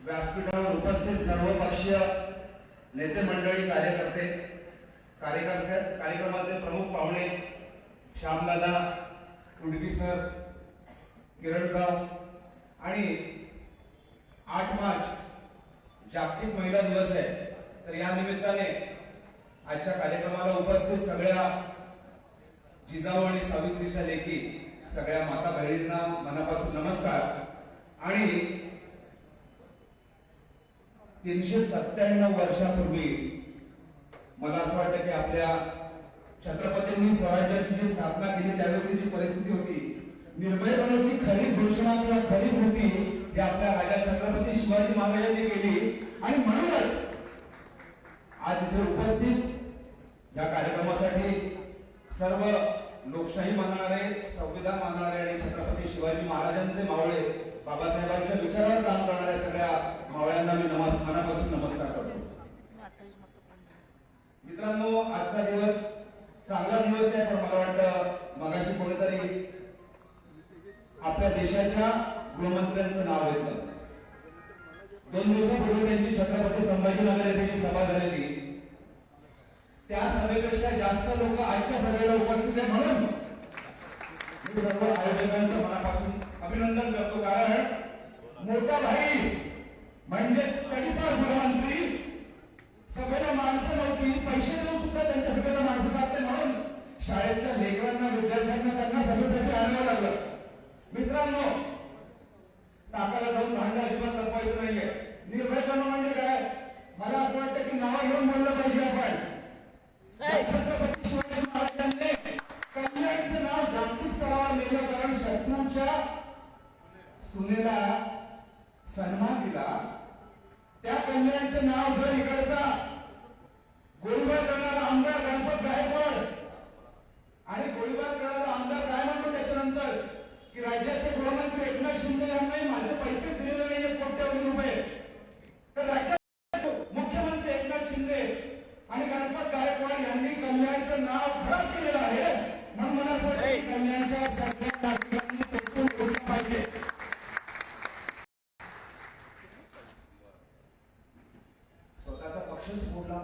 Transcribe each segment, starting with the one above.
व्यासपीठावर उपस्थित सर्वपक्षीय नेते मंडळी, कार्यक्रमाचे प्रमुख पाहुणे श्यामदादा उडगी सर, किरणगाव आणि 8 मार्च जागतिक महिला दिवस आहे, तर या निमित्ताने आजच्या कार्यक्रमाला उपस्थित सगळ्या जिजाऊ आणि सावित्रीच्या लेकी सगळ्या माता बहिणींना मनापासून नमस्कार. आणि 397 वर्षापूर्वी मला असं वाटतं की आपल्या छत्रपतींनी स्वराज्याची जी स्थापना केली त्यावेळी जी परिस्थिती होती, निर्भयपणे खरी घोषणा किंवा खरी कृती ही आपल्या राजा छत्रपती शिवाजी महाराजांनी केली. आणि म्हणूनच आज इथे उपस्थित या कार्यक्रमासाठी सर्व लोकशाही मानणारे, संविधान मानणारे आणि छत्रपती शिवाजी महाराजांचे मावळे, बाबासाहेबांच्या विचारावर काम करणाऱ्या सगळ्या मावळ्यांना मी मनापासून नमस्कार करतो. मित्रांनो, आजचा दिवस चांगला दिवस आहे, पण मला वाटतं मगाशी कोणीतरी आपल्या देशाच्या गृहमंत्र्यांचं नाव घेतलं. 2 दिवसापूर्वी त्यांची छत्रपती संभाजीनगर येथे सभा झालेली, त्या सभेपेक्षा जास्त लोक आजच्या सभेला उपस्थित आहे, म्हणून मी सर्व आयोजकांचं मनापासून अभिनंदन करतो. कारण मोठा भाई म्हणजेच तडीपार गृहमंत्री, सभेला माणसं नव्हती, पैसे देऊन सुद्धा त्यांच्या सभेला माणसं जाते, म्हणून शाळेतल्या लेकरांना, विद्यार्थ्यांना त्यांना सभेसाठी आणावं लागलं. मित्रांनो, टाकाला जाऊन भांडण अजिबात लपवायचं नाहीये. निर्भयपणा म्हणजे काय? मला असं वाटतं की नाव घेऊन बोललं पाहिजे आपण. छत्रपती शिवाजी महाराजांनी कल्याणचं नाव जागतिक स्तरावर नेलं, कारण शत्रूच्या सुनेला सन्मान दिला. त्या कल्याणचं नाव जर इकडचा गोळीबार करणारा आमदार गणपत गायकवाड आणि गोळीबार करणारा आमदार काय म्हणतो त्याच्यानंतर की राज्याचे गृहमंत्री एकनाथ शिंदे यांनाही माझे पैसे दिलेले नाहीये कोट्यवधी रुपये, तर राज्याचे मुख्यमंत्री एकनाथ शिंदे आणि गणपत गायकवाड यांनी कल्याणचं नाव खराब केलेलं आहे. म्हणून मला असं वाटतं की कल्याणच्या सगळ्या नागरिकांनी पेटून उठलं पाहिजे. स्वतःचा पक्षच फोडला.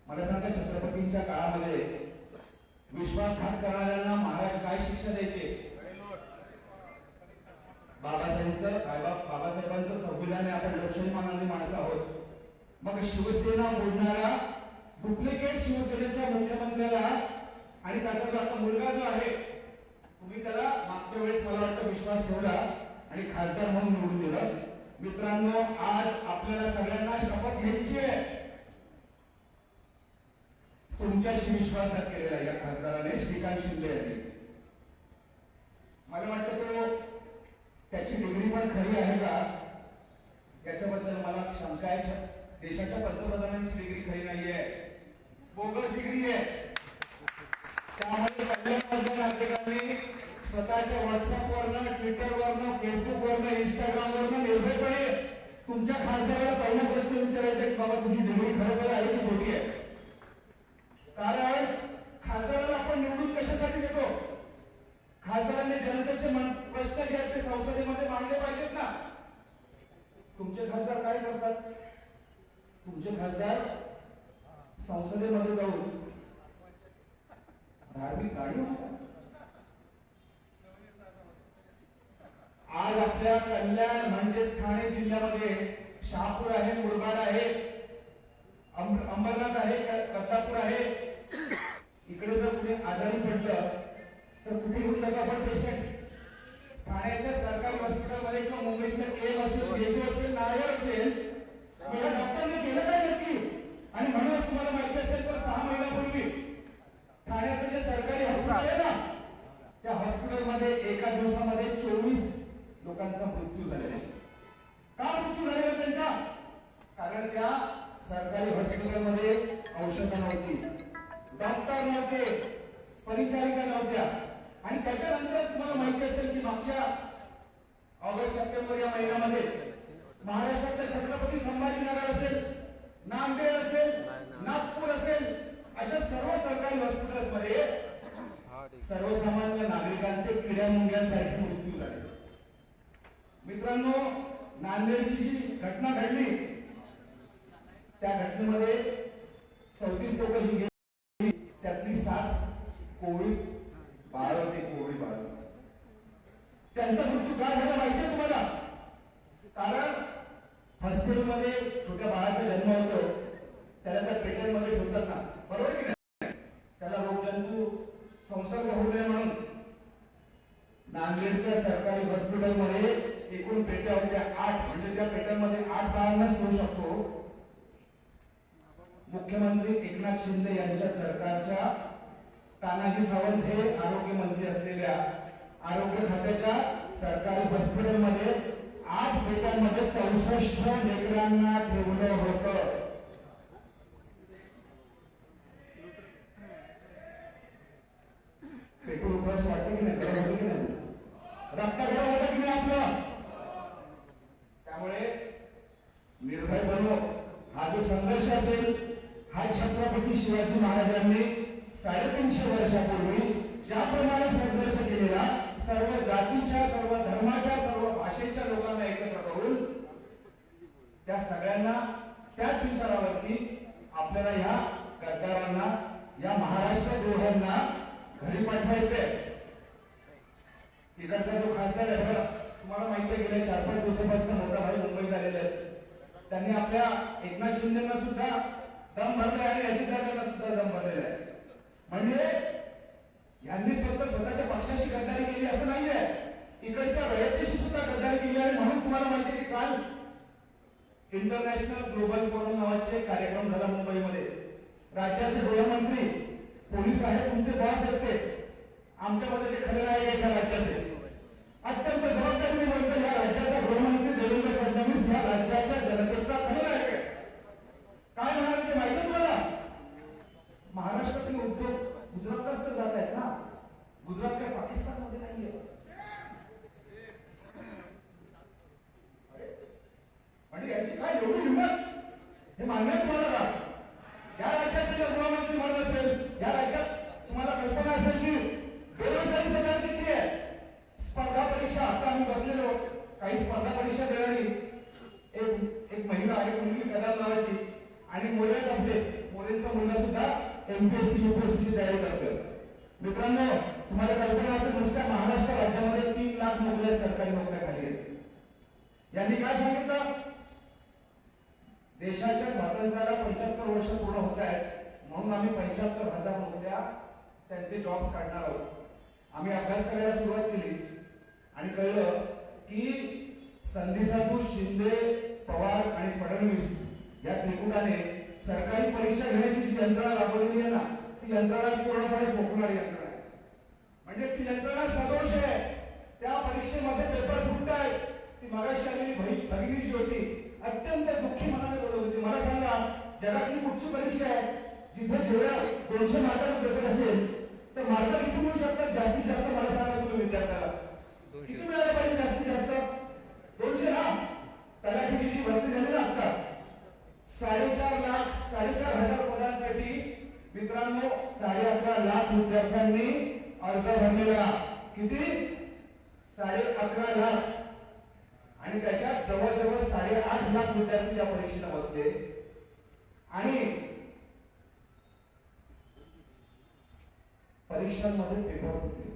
मला सांगा, छत्रपतींच्या काळामध्ये विश्वासघात करणाऱ्यांना महाराज काय शिक्षा द्यायचे? बाबासाहेबांचं संविधान आहे, आपण लोकशाही मानणारी माणसं आहोत. मग शिवसेना मोडणारा डुप्लिकेट शिवसेनेच्या मुख्यमंत्र्याला आणि त्याचा जो आता मुलगा जो आहे, तुम्ही त्याला मागच्या वेळेस मला वाटतं विश्वास ठेवला आणि खासदार म्हणून निवडून दिलं. मित्रांनो, आज आपल्याला सगळ्यांना शपथ घ्यायची आहे. तुमच्याशी विश्वासघात केलेला आहे या खासदाराने, श्रीकांत शिंदे यांनी. मला वाटतं तो त्याची डिग्री पण खरी आहे का याच्याबद्दल मला शंका आहे. देशाच्या पंतप्रधानांची डिग्री खरी नाहीये, बोगस डिग्री आहे. त्यामुळे कल्याणमधल्या नागरिकांनी स्वतःच्या व्हॉट्सअपवरनं, ट्विटरवरनं, फेसबुकवरनं, इंस्टाग्रामवरनं निर्भयपणे तुमच्या खासदाराला पहिला प्रश्न विचारायचा की बाबा तुझी डिग्री खरोखर आहे की खोटी आहे? कारण खासदाराला आपण निवडून कशासाठी देतो? खासदारांनी जनतेचे प्रश्न जे आहेत ते संसदेमध्ये मांडले पाहिजेत ना. तुमचे खासदार काय करतात? तुमचे खासदार संसदेमध्ये जाऊन धार्मिक गाणी म्हणतात. आज आपल्या कल्याण म्हणजेच ठाणे जिल्ह्यामध्ये शहापूर आहे, मुरबाड आहे, अंबरनाथ आहे, बदलापूर आहे. इकडे जर कुठे आजारी पडलं तर कुठे घेऊन जातो आपण पेशंट? ठाण्याच्या सरकारी हॉस्पिटलमध्ये किंवा मुंबईतल्या केम असेल, जेजू असेल, नायर असेल, मला डॉक्टरने केलं काय नक्की? आणि म्हणूनच तुम्हाला माहिती असेल तर 6 महिन्यापूर्वी ठाण्याचं जे सरकारी हॉस्पिटल आहे ना, त्या हॉस्पिटलमध्ये एका दिवसामध्ये 24 लोकांचा मृत्यू झालेला आहे. का मृत्यू झालेला त्यांचा? कारण त्या सरकारी हॉस्पिटलमध्ये औषधं नव्हती, डॉक्टर नव्हते, परिचारिका नव्हत्या. आणि त्याच्यानंतर तुम्हाला माहिती असेल की मागच्या ऑगस्ट सप्टेंबर या महिन्यामध्ये महाराष्ट्रातल्या छत्रपती संभाजीनगर असेल, नांदेड असेल, नागपूर असेल, अशा सर्व सरकारी हॉस्पिटल्समध्ये सर्वसामान्य नागरिकांचे किड्या मुंग्यांसारखे मृत्यू झाले. मित्रांनो, नांदेडची जी घटना घडली त्या घटनेमध्ये 34 लोक ही गेली, त्यातली 7 कोविड बाळ होते. कोविड बाळ त्यांचा मृत्यू का झाला माहितीये तुम्हाला? कारण हॉस्पिटलमध्ये छोट्या बाळाचा जन्म होतो, त्याला त्या पेट्यांमध्ये ठेवतात ना, बरोबर की नाही? त्याला रोगजंतू संसर्ग होऊ नये म्हणून नांदेडच्या सरकारी हॉस्पिटलमध्ये एकूण पेट्या होत्या 8, म्हणजे त्या पेट्यांमध्ये 8 बाळांनाच ठेवू शकतो. मुख्यमंत्री एकनाथ शिंदे यांच्या सरकारच्या तानाजी सावंत हे आरोग्य मंत्री असलेल्या आरोग्य खात्याच्या सरकारी हॉस्पिटलमध्ये 8 पेट्यांमध्ये 64 लेकरांना ठेवलं होतं. पेट्रोल उपवास वाटतं की नाही? गरम होतं की नाही? रक्त गरम होतं की नाही आपलं? त्यामुळे निर्भय बनो हा जो संघर्ष असेल, हा छत्रपती शिवाजी महाराजांनी 350 वर्षापूर्वी ज्याप्रमाणे संघर्ष केलेला, सर्व जातीच्या, सर्व धर्माच्या, सर्व भाषेच्या लोकांना एकत्र करून त्या सगळ्यांना त्याच विचारावरती आपल्याला या गद्दारांना, या महाराष्ट्र द्रोह्यांना घरी पाठवायचंय. तिकडचा जो खासदार आहे बघा, तुम्हाला माहिती आहे गेल्या 4-5 दिवसापासून मोठा भाई मुंबईत आलेले आहेत. त्यांनी आपल्या एकनाथ शिंदेना सुद्धा दम भरले आणि अजितदादांना सुद्धा दम भरलेला आहे. म्हणजे यांनी स्वतःच्या पक्षाशी गद्दारी केली असं नाहीये, इकडच्या रयतेशी सुद्धा गद्दारी केली आहे. म्हणून तुम्हाला माहिती आहे की काल इंटरनॅशनल ग्लोबल फोरम नावाचे कार्यक्रम झाला मुंबईमध्ये. राज्याचे गृहमंत्री, पोलीस आहे, तुमचे बॉस आहेत ते, आमच्यामध्ये ते खरे नायक आहेत या राज्याचे. अत्यंत जबाबदारीने म्हणतो, या राज्याचा गृहमंत्री देवेंद्र फडणवीस या राज्याच्या जनतेचा खरे नायक आहे. काय म्हणाले ते माहिती तुम्हाला? महाराष्ट्रातील उद्योग गुजरातलाच तर जात आहेत ना, गुजरात काय पाकिस्तानमध्ये नाहीये. म्हणजे याची काय एवढी हिंमत, हे मान्य तुम्हाला का? या राज्याचे जर गृहमंत्री म्हणत असेल, या राज्यात तुम्हाला कल्पना असेल की बेरोजगारीचा दर किती आहे? स्पर्धा परीक्षा, आता आम्ही बसलेलो काही स्पर्धा परीक्षा देणारी एक महिला, एक मुलगी कदम नावाची, आणि मोरे आपले मोरेंचा मुलगा सुद्धा एमपीएससी यूपीएससीची तयारी करतोय. मित्रांनो, तुम्हाला कल्पना असेल नुसत्या महाराष्ट्र राज्यामध्ये 3 लाख नोकऱ्या सरकारी नोकऱ्या खाली आहेत. यांनी काय सांगितलं? देशाच्या स्वातंत्र्याला 75 वर्ष पूर्ण होत आहेत, म्हणून आम्ही 75,000 नोकऱ्या, त्यांचे जॉब्स काढणार आहोत. आम्ही अभ्यास करायला सुरुवात केली आणि कळलं की संधिसाधू शिंदे, पवार आणि फडणवीस या त्रिकुटाने सरकारी परीक्षा घेण्याची जी यंत्रणा राबवलेली आहे ना, ती यंत्रणा पूर्णपणे फोकणारी यंत्रणा आहे. म्हणजे ती यंत्रणा सदोष आहे. त्या परीक्षेमध्ये पेपर फुटतायत. ती मगाशी आलेली भगिनी जी होती, अत्यंत दुःखी मनाने बोलत होती. मला सांगा, जगातली कुठची परीक्षा आहे जिथे जेवढ्या 200 मार्काचा पेपर असेल तर मार्क किती मिळू शकतात? जास्तीत जास्त मला सांगा तुम्ही विद्यार्थ्याला किती मिळाले पाहिजे? जास्तीत जास्त 200 ना. तलाठीची जी भरती झाली ना आता, 4.5 पदांसाठी मित्रांनो 11.5 लाख विद्यार्थ्यांनी अर्ज भरलेला. किती? 11.5 लाख. आणि त्याच्यात जवळजवळ 8.5 लाख विद्यार्थी या परीक्षेला बसले. आणि परीक्षांमध्ये पेपर फुटले.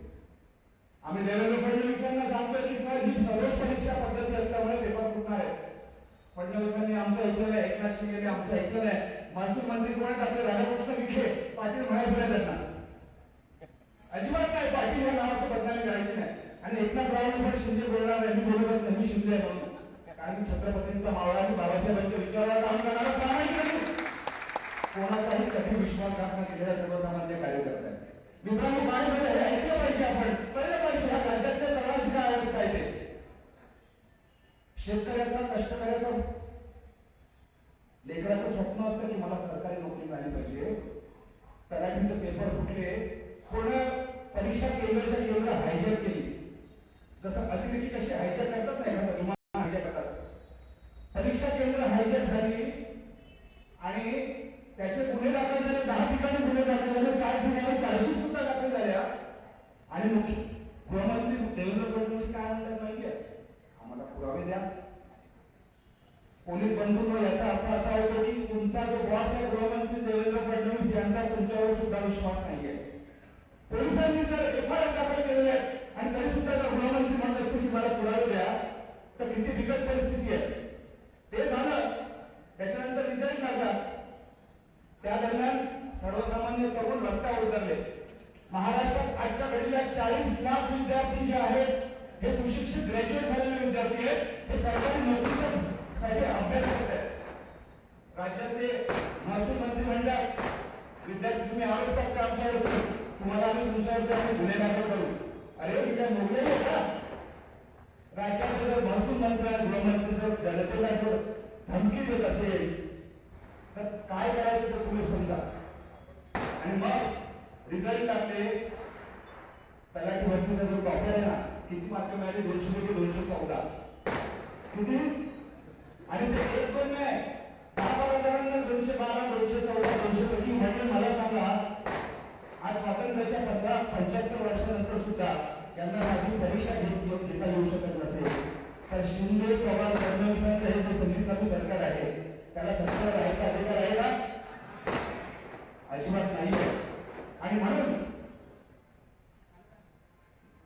आम्ही देवेंद्र फडणवीस यांना सांगतोय की सर, ही सदोष परीक्षा पद्धती असल्यामुळे पेपर फुटणार आहे. फडणवीसांनी आमचं ऐकलं आहे, एकनाथ शिंदेने आमचं ऐकलं आहे. महसूल मंत्री कोण आहेत? आपले राधाकृष्ण विखे पाटील म्हणायचं नाही त्यांना, अजिबात नाही. पाटील या नावाचं बदनामी करायची नाही. आणि एकनाथरावांनी पण शिंदे बोलणार नाही, मी बोलतच नाही, मी शिंदे आहे म्हणून. कारण छत्रपतींचा मावळा आणि बाबासाहेबांच्या विचारावर काम करणारा प्रामाणिक कोणाचाही कधी विश्वासघात न केलेला सर्वसामान्य कार्यकर्ता आहे. मित्रांनो, काय झालं हे ऐकलं पाहिजे, आपण कळलं पाहिजे ह्या राज्यातल्या तळाची काय अवस्था आहे ते. शेतकऱ्याचा, कष्टकऱ्याचा, लेकराचं स्वप्न असतं की मला सरकारी नोकरी मिळाली पाहिजे. तलाठीचे पेपर फुटले. पूर्ण परीक्षा केंद्र हायजॅक केली. जसं अतिरेकी कसे हायजॅक करतात नाही का, विमान हायजॅक करतात. परीक्षा केंद्र हायजॅक झाली आणि त्याचे गुन्हे दाखल झाले. 10 ठिकाणी गुन्हे दाखल झाले, 4 ठिकाणी चार्जशीट सुद्धा दाखल झाल्या. आणि गृहमंत्री देवेंद्र फडणवीस काय म्हणतात माहितीये? आम्हाला पुरावे द्या, पोलीस बंधूंनो, याचा अर्थ असा होतो की तुमचा जो बॉस आहे गृहमंत्री देवेंद्र फडणवीस यांचा तुमच्यावर सुद्धा विश्वास नाहीये. पोलिसांनी जर एफआयआर दाखल केलेले आहेत आणि तरी सुद्धा जर गृहमंत्री म्हणत असतील की मला पुरावे द्या, तर किती बिकट परिस्थिती आहे. ते झालं, त्याच्यानंतर रिझल्ट लागला. त्या दरम्यान सर्वसामान्य तरुण रस्त्यावर उतरले. महाराष्ट्रात आजच्या घडीला 40 लाख विद्यार्थी जे आहेत हे सुशिक्षित ग्रॅज्युएट झालेले विद्यार्थी आहेत. हे सरकारी नोकरीच्या साठी अभ्यास करत आहेत. राज्याचे महसूल मंत्री म्हणतात, विद्यार्थी तुम्ही आरोप करता आमच्यावरती, तुम्हाला आम्ही तुमच्यावरती आम्ही गुन्हे दाखल करू. अरे मी काय मोगले आहे का? राज्याचे जर महसूल मंत्री आणि गृहमंत्री जर जनतेला जर धमकी देत असेल तर काय करायचं तर तुम्ही समजा. आणि मग रिझल्ट लागले. तलाठी भरतीचा जो टॉपर आहे ना, किती मार्क मिळाले? 200 पैकी 214. किती? आणि ते एक दोन नाही, 10-12 जणांना 212, 214, 200 पैकी. म्हणजे मला सांगा, आज स्वातंत्र्याच्या 75 वर्षानंतर सुद्धा यांना साधी परीक्षा घेता येऊ शकत नसेल, तर शिंदे पवार फडणवीसांचं हे जे संधिसाधू सरकार आहे त्याला सत्तेवर राहायचा अधिकार आहे का? अजिबात नाही. आणि म्हणून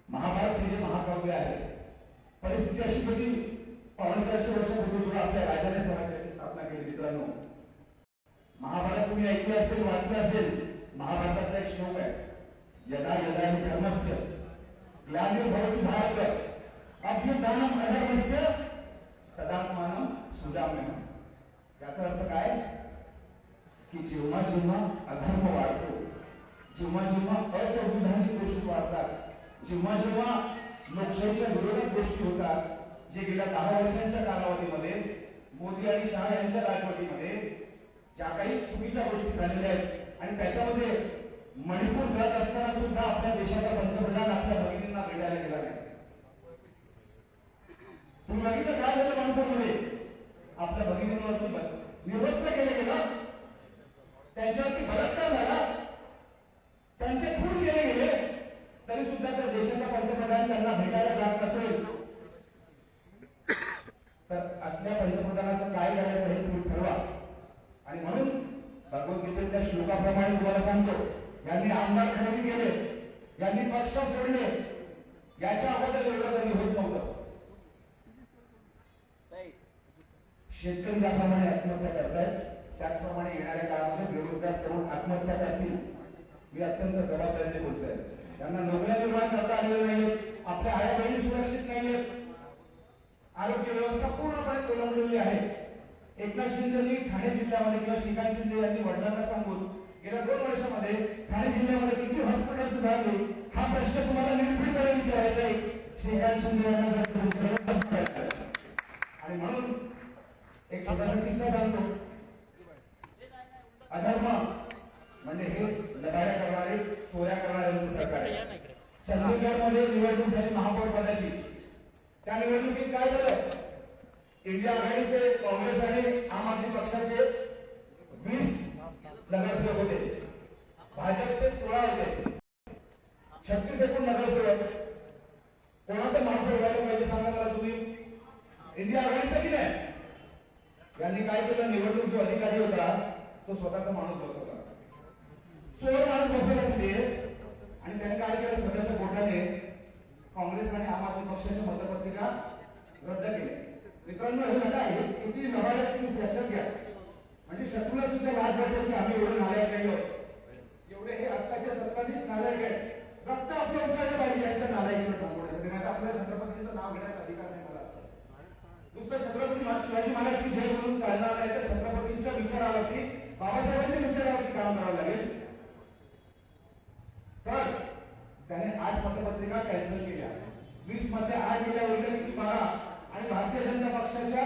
महाभारत हे जे महाकाव्य आहे, परिस्थिती अशी होती 450 वर्षापूर्वी जेव्हा आपल्या राजाने स्वराज्याची स्थापना केली. मित्रांनो, महाभारत तुम्ही ऐकले असेल, वाचले असेल. महाभारताचा एक श्लोक आहे, यदा यदा हि धर्मस्य ग्लानिर्भवति भारत अभ्युत्थानम् अधर्मस्य तदात्मानं सुजाम्यहम्. याचा अर्थ काय की जेव्हा जेव्हा अधर्म वाढतो, जेव्हा जेव्हा असंविधानिक गोष्टी वाढतात, जेव्हा जेव्हा लोकशाहीच्या विरोधात गोष्टी होतात, जे गेल्या 10 वर्षांच्या कालावधीमध्ये मोदी आणि शहा यांच्या राजवटीमध्ये ज्या काही चुकीच्या गोष्टी झालेल्या आहेत आणि त्याच्यामध्ये मणिपूर जात असताना सुद्धा आपल्या देशाचा पंतप्रधान आपल्या भगिनींना भेटायला गेला नाही. तुम्ही बघितलं काय झालं मणिपूरमध्ये? आपल्या भगिनींवरती निर्वस्त्र केले गेलं, त्यांच्यावरती बलात्कार झाला, त्यांचे खून केले गेले. तरी सुद्धा जर देशाचा पंतप्रधान त्यांना भेटायला जात नसेल तर असल्या पंतप्रधानाचं काय करायचं हे तुम्ही ठरवा. आणि म्हणून भगवद्गीतेच्या श्लोकाप्रमाणे तुम्हाला सांगतो, यांनी आमदार खरेदी केले, यांनी पक्ष फोडले, याच्या अगोदर एवढं कधी होत नव्हतं. शेतकरी ज्याप्रमाणे आत्महत्या करतायत त्याचप्रमाणे येणाऱ्या काळामध्ये बेरोजगार तरुण आत्महत्या करतील. मी अत्यंत जबाबदारीने बोलतोय. त्यांना नोकऱ्या निर्माण करता आलेल्या नाहीत, आपल्या आया बहिणी सुरक्षित नाहीयेत, आरोग्य व्यवस्था पूर्णपणे कोलमडलेली आहे. एकनाथ शिंदेनी ठाणे जिल्ह्यामध्ये किंवा श्रीकांत शिंदे यांनी वडिलांना सांगून गेल्या 2 वर्षामध्ये ठाणे जिल्ह्यामध्ये किती हॉस्पिटल सुधारले हा प्रश्न तुम्हाला निर्भीडपणे विचारायचा आहे. श्रीकांत शिंदे यांना आणि म्हणून एक छोटासा किस्सा सांगतो. अधर्म म्हणजे हे लढाया करणारे, चोऱ्या करणाऱ्यांचं सरकार आहे. चंदीगडमध्ये निवडणूक झाली महापौर पदाची. त्या निवडणुकीत काय झालं? इंडिया आघाडीचे, काँग्रेस आणि आम आदमी पक्षाचे 20 नगरसेवक होते, भाजपचे 16 होते, 36 एकूण नगरसेवक. कोणाचं महापौर व्हायला पाहिजे सांगा मला तुम्ही? इंडिया आघाडीचं की नाही? यांनी काय केलं? निवडणूक जो अधिकारी होता तो स्वतःचा माणूस बसवला, 16 माणूस बसवला तिथे. आणि त्याने काय केलं? स्वतःच्या बोटाने काँग्रेस आणि आम आदमी पक्षाच्या मतपत्रिका रद्द केल्या. मित्रांनो, हे नका आहे किती नवाळ्यात तुम्ही लक्षात घ्या. म्हणजे शत्रूला सुद्धा लाज वाटते की आम्ही एवढं नालायक नाही आहोत. एवढे हे आत्ताच्या सत्ताधीश नालायक आहेत. रक्त आपल्या उचललं पाहिजे यांच्या नालायकीला थांबवण्यासाठी. नाही आपल्या छत्रपतींचं नाव घेण्याचा अधिकार नाही मला. नुसतं छत्रपती शिवाजी महाराजची जय म्हणून चालणार नाही, तर छत्रपतींच्या विचारावरती, बाबासाहेबांच्या विचारावरती काम करावं लागेल. तर त्याने 8 मतपत्रिका कॅन्सल केल्या. 20 मध्ये 8 गेल्या, उरल्या किती? 12. आणि भारतीय जनता पक्षाच्या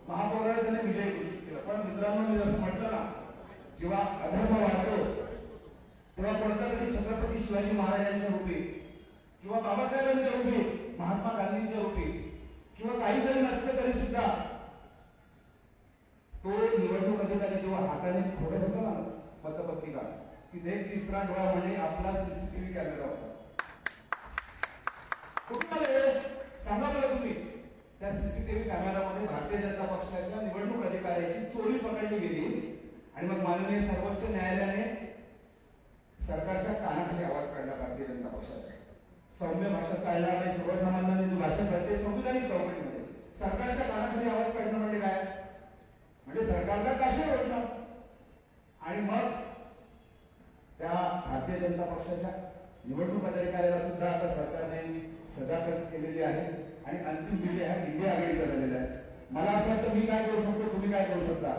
महापौराला त्याने विजय घोषित केला. पण मित्रांनो, मी जसं म्हटलं ना, जेव्हा अधर्म वाढतो तेव्हा कोणता तरी छत्रपती शिवाजी महाराजांच्या रूपी किंवा बाबासाहेबांच्या रूपी, महात्मा गांधींच्या रूपी किंवा काही जरी नसलं तरी सुद्धा तो निवडणूक अधिकारी जेव्हा हाताने फोडत होता ना मतपत्रिका, तिथे एक तिसरा डोळा म्हणजे आपला सीसीटीव्ही कॅमेरा होता. कुठून आले सांगा मला तुम्ही? त्या सीसीटीव्ही कॅमेरामध्ये भारतीय जनता पक्षाच्या निवडणूक अधिकाऱ्याची चोरी पकडली गेली आणि मग माननीय सर्वोच्च न्यायालयाने सरकारच्या कानाखाली आवाज काढला भारतीय जनता पक्षाचा. सौम्य भाषा चालणार नाही, सर्वसामान्यांनी ती भाषा कळते संविधानिक चौकटीमध्ये. सरकारच्या कानाखाली आवाज काढणं म्हणजे काय? म्हणजे सरकारला काशी ओढणं. आणि मग त्या भारतीय जनता पक्षाच्या निवडणूक अधिकाऱ्याला सुद्धा आता सरकारने सदाकत केलेली आहे आणि अंतिम विजय हा इंडिया आघाडीचा झालेला आहे. मला असं वाटतं मी काय करू शकतो, तुम्ही काय करू शकता.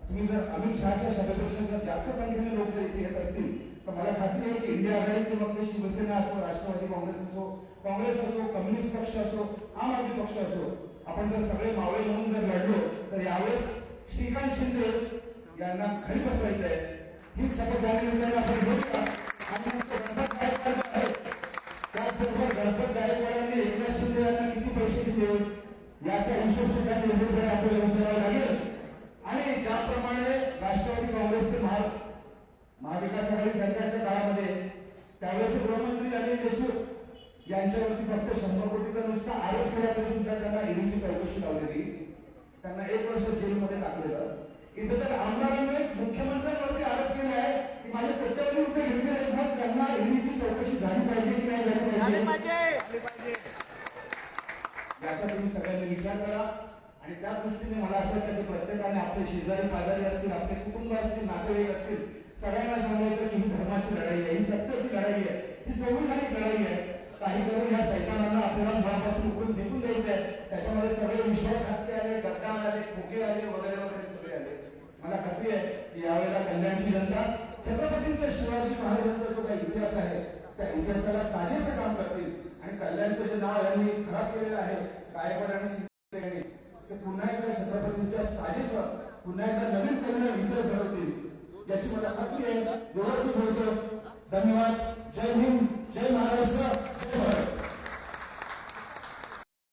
तुम्ही जर अमित शहाच्या सभेपेक्षा जर जास्त संख्येने लोक जर इथे येत असतील तर मला खात्री आहे की इंडिया आघाडीचे मग ते शिवसेना असो, राष्ट्रवादी काँग्रेस असो, कम्युनिस्ट पक्ष असो, आम आदमी पक्ष असो, आपण जर सगळे मावळे म्हणून जर लढलो तर यावेळेस श्रीकांत शिंदे यांना घरी बसवायचं आहे. ही शपथ जाहीर आपण घेऊया. आणि गणपत गायकवाड आहे, त्याचबरोबर गणपत गायकवाडांनी एकनाथ शिंदे यांना किती पैसे दिले याचा हिशोब सुद्धा निवडणुकीकडे आपल्याला विचारावा लागेल. आणि ज्याप्रमाणे राष्ट्रवादी काँग्रेसचे महाविकास आघाडी सरकारच्या काळामध्ये त्यावेळेचे गृहमंत्री अनिल देशमुख यांच्यावरती फक्त 100 कोटीचा नुसता आरोप केला तरी सुद्धा त्यांना ईडीची चौकशी लावलेली, त्यांना 1 वर्ष जेलमध्ये टाकलेलं. इथं तर आमदारांनीच मुख्यमंत्र्यांवरती आरोप केले आहे की माझे कोट्यवधी रुपये घेतले आहेत, मग त्यांना ईडीची चौकशी झाली पाहिजे की नाही झाली पाहिजे याचा तुम्ही सगळ्यांनी विचार करा. आणि त्या दृष्टीने मला असं वाटतं की प्रत्येकाने आपले शेजारी पाजारी असतील, आपले कुटुंब असतील, नातेवाईक असतील, सगळ्यांना सांगायचं की ही धर्माची लढाई आहे, ही सत्याची लढाई आहे, ही संविधानिक लढाई आहे. काही करून या सैतानांना आपल्याला मुळापासून उकडून फेकून द्यायचं आहे. त्याच्यामध्ये सगळे विश्वासघातके आले, गद्दार आले, खोके आले, वगैरे वगैरे सगळे आले. मला खात्री आहे की यावेळेला कल्याणची जनता छत्रपतींचा शिवाजी महाराजांचा जो काही इतिहास आहे त्या इतिहासाला साजेसं काम करतील. आणि कल्याणचं जे नाव यांनी खराब केलेलं आहे गायकवाड आणि शिंदे, ते पुन्हा एकदा छत्रपतींच्या साजेसं पुन्हा एकदा नवीन कल्याण इतिहास घडवतील याची मला खात्री आहे. एवढं मी बोलतो. धन्यवाद. जय हिंद, जय महाराष्ट्र.